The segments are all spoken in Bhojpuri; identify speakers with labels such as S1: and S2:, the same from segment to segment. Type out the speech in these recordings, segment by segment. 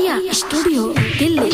S1: रिया स्टूडियो दिल्ली।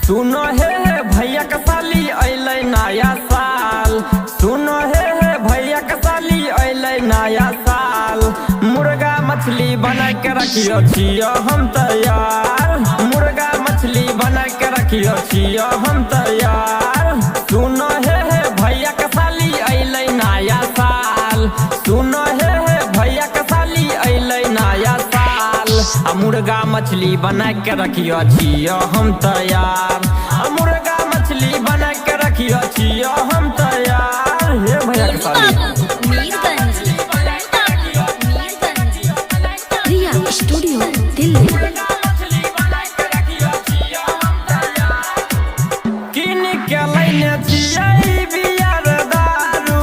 S2: सुनो हे भैया के साली अइलै नया साल। सुनो हे भैया के साली अइलै नया साल। मुर्गा मछली बना के रखियो छियो हम तैयार। मुर्गा मछली बना के रखियो छियो हम तैयार। सुनो हे भैया के साली अइलै नया साल। सुनो हे भैया के साली अइलै नया साल। आ मुर्गा मछली बना के रखियो छियो हम तैयार। आ मुर्गा मछली बना के रखियो छियो हम तैयार। हे भैया के साली
S1: रिया स्टूडियो दिल्ली।
S2: किन के लैने छियै बियर दारू।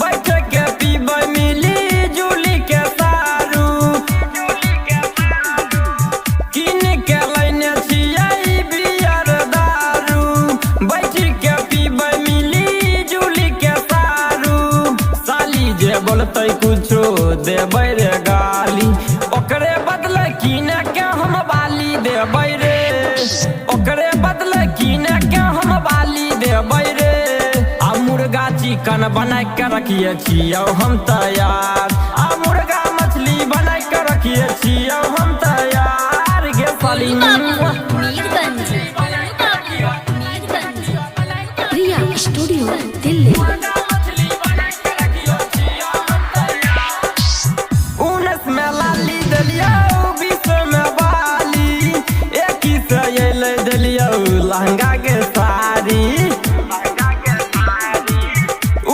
S2: बैठ के पीबै मिली जुली के सारू। किन के लैने छियै बियर दारू। बैठ के पीबै मिली जुली के सारू। साली जे बोलतै कुछो देबै रे गाली। ओकरे बदले किने के हम बाली देबै रे। ओकरे बदले किने के हम बाली देबै रे। आ मुर्गा चिकन बना के रखिए छियो हम तैयार। आ मुर्गा मछली बना के रखिए छियो हम तैयार। गे साली
S1: रिया स्टूडियो दिल्ली।
S2: 19 में लाली देलियो 20 में बाली। 21 से अइलै देलियो लहंगा के साड़ी।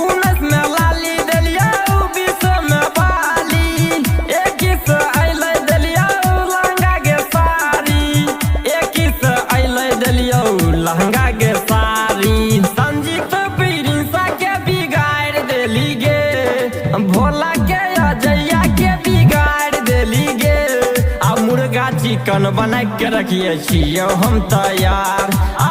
S2: 19 में लाली देलियो 20 में बाली। 21 से अइलै देलियो लहंगा के साड़ी। 21 से अइलै देलियो लहंगा के साड़ी। संजीत प्रिंसा के बिगाड़ देली गे। भोला के अजैया के बिगाड़ देली गे। आ मुर्गा चिकन बना के रखिए छियो हम तैयार। आ